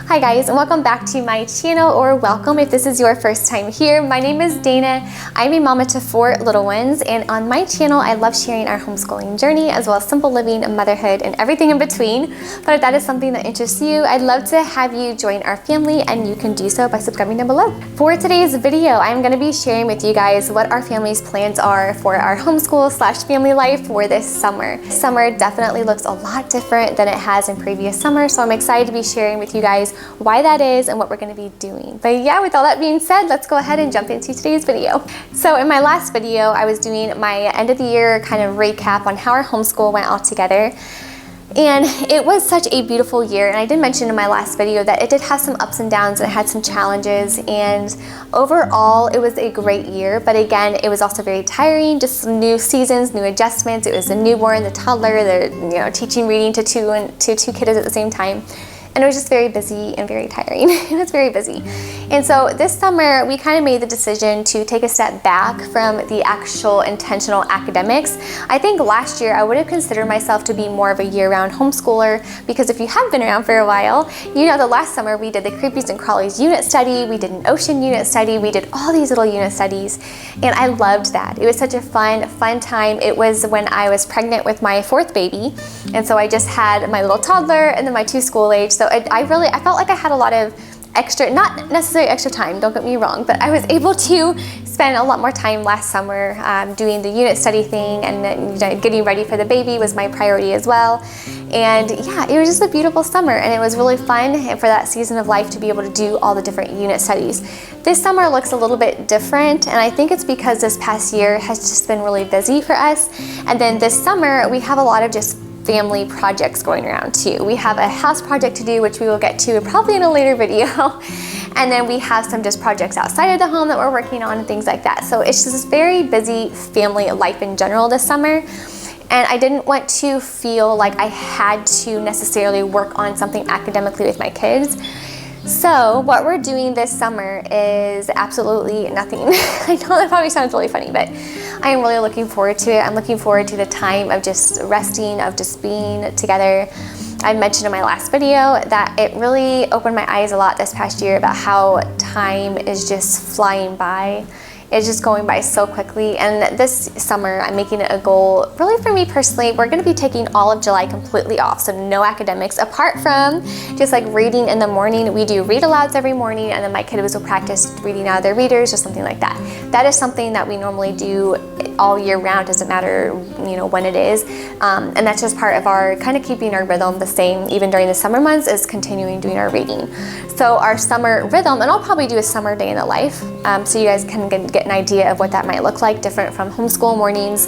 Hi guys, and welcome back to my channel, or welcome if this is your first time here. My name is Dana. I'm a mama to 4 little ones, and on my channel I love sharing our homeschooling journey as well as simple living, motherhood, and everything in between. But if that is something that interests you, I'd love to have you join our family, and you can do so by subscribing down below. For today's video, I'm going to be sharing with you guys what our family's plans are for our homeschool / family life for this summer. Summer definitely looks a lot different than it has in previous summers, so I'm excited to be sharing with you guys why that is and what we're going to be doing. But yeah, with all that being said, let's go ahead and jump into today's video. So in my last video, I was doing my end of the year kind of recap on how our homeschool went all together. And it was such a beautiful year, and I did mention in my last video that it did have some ups and downs and it had some challenges, and overall it was a great year. But again, it was also very tiring, just some new seasons, new adjustments. It was the newborn, the toddler, the teaching reading to two kiddos at the same time. And it was just very busy and very tiring. It was very busy. And so this summer, we kind of made the decision to take a step back from the actual intentional academics. I think last year I would have considered myself to be more of a year-round homeschooler, because if you have been around for a while, you know that last summer we did the Creepies and Crawlies unit study, we did an ocean unit study, we did all these little unit studies, and I loved that. It was such a fun time. It was when I was pregnant with my 4th baby, and so I just had my little toddler and then my 2 school age. So I felt like I had a lot of extra, not necessarily extra time, don't get me wrong, but I was able to spend a lot more time last summer doing the unit study thing, and then, getting ready for the baby was my priority as well. And yeah, it was just a beautiful summer, and it was really fun for that season of life to be able to do all the different unit studies. This summer looks a little bit different, and I think it's because this past year has just been really busy for us. And then this summer we have a lot of just family projects going around too. We have a house project to do, which we will get to probably in a later video. And then we have some just projects outside of the home that we're working on and things like that. So it's just this very busy family life in general this summer. And I didn't want to feel like I had to necessarily work on something academically with my kids. So what we're doing this summer is absolutely nothing. I know that probably sounds really funny, but I am really looking forward to it. I'm looking forward to the time of just resting, of just being together. I mentioned in my last video that it really opened my eyes a lot this past year about how time is just flying by. It's just going by so quickly. And this summer, I'm making it a goal, really for me personally, we're gonna be taking all of July completely off. So no academics, apart from just like reading in the morning. We do read alouds every morning, and then my kiddos will practice reading out of their readers or something like that. That is something that we normally do all year round, doesn't matter when it is. And that's just part of our kind of keeping our rhythm the same, even during the summer months, is continuing doing our reading. So our summer rhythm, and I'll probably do a summer day in the life, so you guys can get an idea of what that might look like, different from homeschool mornings.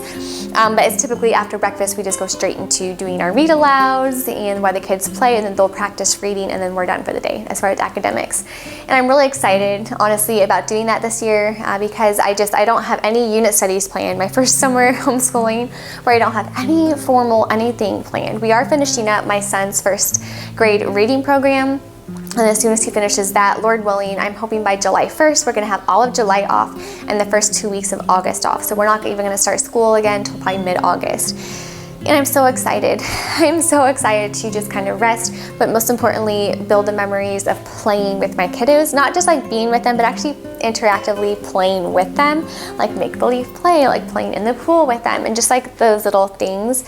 But it's typically after breakfast, we just go straight into doing our read alouds and while the kids play, and then they'll practice reading, and then we're done for the day as far as academics. And I'm really excited, honestly, about doing that this year, because I don't have any unit studies planned. My first summer homeschooling where I don't have any formal anything planned. We are finishing up my son's 1st grade reading program. And as soon as he finishes that, Lord willing, I'm hoping by July 1st, we're gonna have all of July off and the first 2 weeks of August off. So we're not even gonna start school again until probably mid-August. And I'm so excited. I'm so excited to just kind of rest, but most importantly, build the memories of playing with my kiddos, not just like being with them, but actually interactively playing with them, like make-believe play, like playing in the pool with them, and just like those little things.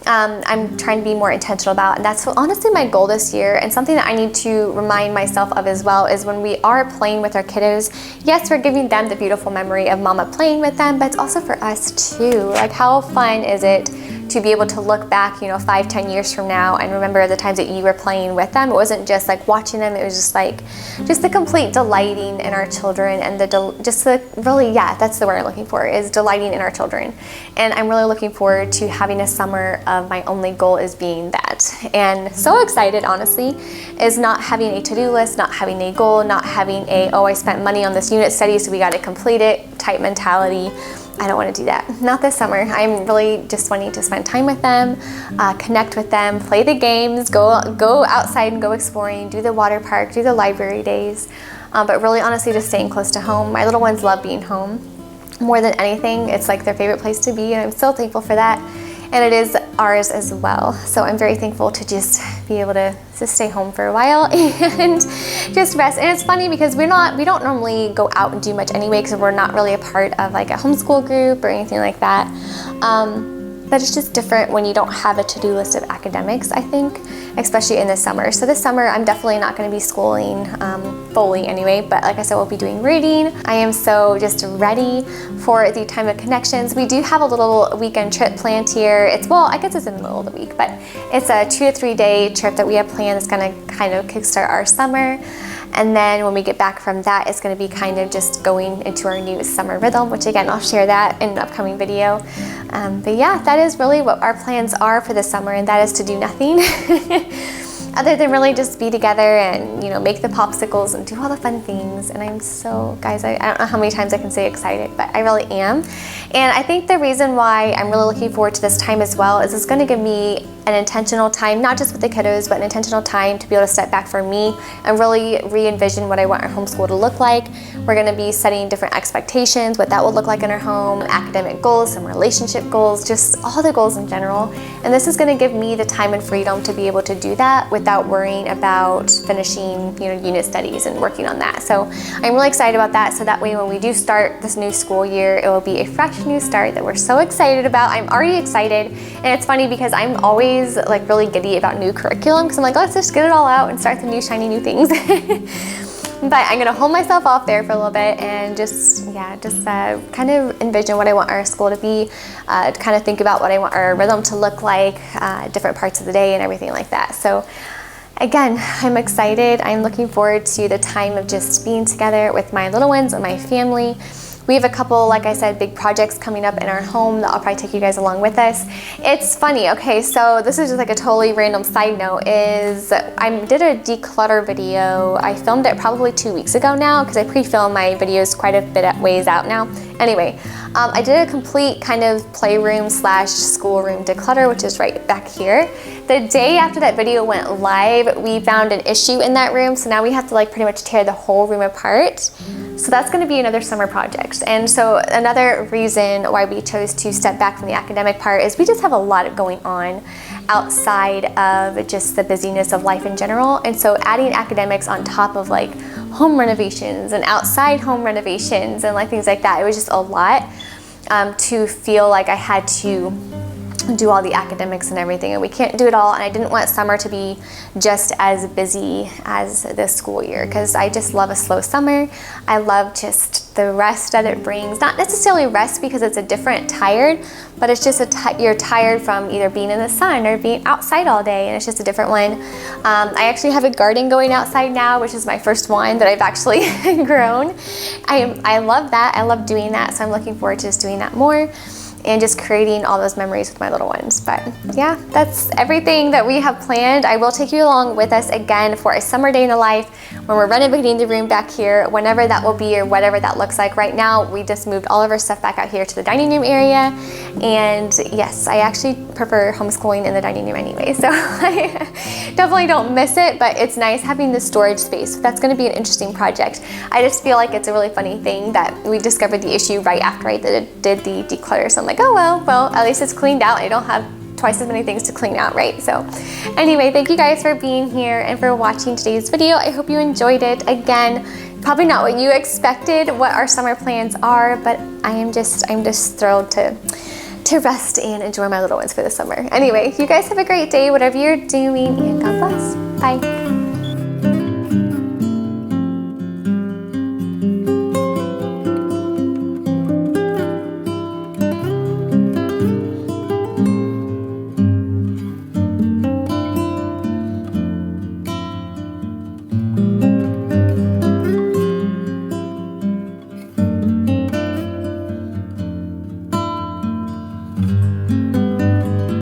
I'm trying to be more intentional about, and that's honestly my goal this year. And something that I need to remind myself of as well is when we are playing with our kiddos, yes, we're giving them the beautiful memory of mama playing with them, but it's also for us too. Like, how fun is it to be able to look back, 5-10 years from now and remember the times that you were playing with them? It wasn't just like watching them, it was just the complete delighting in our children, and that's the word I'm looking for, is delighting in our children. And I'm really looking forward to having a summer of my only goal is being that. And so excited, honestly, is not having a to-do list, not having a goal, not having I spent money on this unit study, so we got to complete it type mentality. I don't want to do that. Not this summer. I'm really just wanting to spend time with them, connect with them, play the games, go outside and go exploring, do the water park, do the library days, but really honestly just staying close to home. My little ones love being home more than anything. It's like their favorite place to be, and I'm so thankful for that. And it is ours as well. So I'm very thankful to just be able to to stay home for a while and just rest. And it's funny because we don't normally go out and do much anyway, because we're not really a part of like a homeschool group or anything like that. But it's just different when you don't have a to-do list of academics, I think, especially in the summer. So this summer, I'm definitely not going to be schooling fully anyway, but like I said, we'll be doing reading. I am so just ready for the time of connections. We do have a little weekend trip planned here. Well, I guess it's in the middle of the week, but it's a 2 to 3 day trip that we have planned that's going to kind of kickstart our summer. And then when we get back from that, it's going to be kind of just going into our new summer rhythm, which again, I'll share that in an upcoming video. But yeah, that is really what our plans are for the summer, and that is to do nothing other than really just be together and, you know, make the popsicles and do all the fun things. And I'm so, guys, I don't know how many times I can say excited, but I really am. And I think the reason why I'm really looking forward to this time as well is it's going to give me an intentional time, not just with the kiddos, but an intentional time to be able to step back for me and really re-envision what I want our homeschool to look like. We're going to be setting different expectations, what that will look like in our home, academic goals, some relationship goals, just all the goals in general. And this is going to give me the time and freedom to be able to do that without worrying about finishing, you know, unit studies and working on that. So I'm really excited about that. So that way, when we do start this new school year, it will be a fresh new start that we're so excited about. I'm already excited. And it's funny because I'm always like really giddy about new curriculum, because I'm like, let's just get it all out and start the new shiny new things. But I'm gonna hold myself off there for a little bit and just kind of envision what I want our school to be, kind of think about what I want our rhythm to look like, different parts of the day and everything like that. So again, I'm excited. I'm looking forward to the time of just being together with my little ones and my family. We have a couple, like I said, big projects coming up in our home that I'll probably take you guys along with us. It's funny, okay, so this is just like a totally random side note, is I did a declutter video. I filmed it probably 2 weeks ago now, because I pre-film my videos quite a bit ways out now. Anyway, I did a complete kind of playroom / schoolroom declutter, which is right back here. The day after that video went live, we found an issue in that room, so now we have to like pretty much tear the whole room apart. So that's going to be another summer project. And so another reason why we chose to step back from the academic part is we just have a lot going on outside of just the busyness of life in general. And so adding academics on top of like home renovations and outside home renovations and like things like that, it was just a lot to feel like I had to do all the academics and everything, and we can't do it all. And I didn't want summer to be just as busy as this school year, because I just love a slow summer. I love just the rest that it brings. Not necessarily rest because it's a different tired, but it's just you're tired from either being in the sun or being outside all day, and it's just a different one. I actually have a garden going outside now, which is my first one that I've actually grown. I love that. I love doing that, so I'm looking forward to just doing that more and just creating all those memories with my little ones. But yeah, that's everything that we have planned. I will take you along with us again for a summer day in the life when we're renovating the room back here, whenever that will be or whatever that looks like. Right now, we just moved all of our stuff back out here to the dining room area. And yes, I actually prefer homeschooling in the dining room anyway, so I definitely don't miss it, but it's nice having the storage space. That's gonna be an interesting project. I just feel like it's a really funny thing that we discovered the issue right after I did the declutter. So I'm like, oh well, at least it's cleaned out. I don't have twice as many things to clean out, right? So anyway, thank you guys for being here and for watching today's video. I hope you enjoyed it. Again, probably not what you expected, what our summer plans are, but I'm just thrilled to rest and enjoy my little ones for the summer. Anyway, you guys have a great day, whatever you're doing, and God bless. Bye.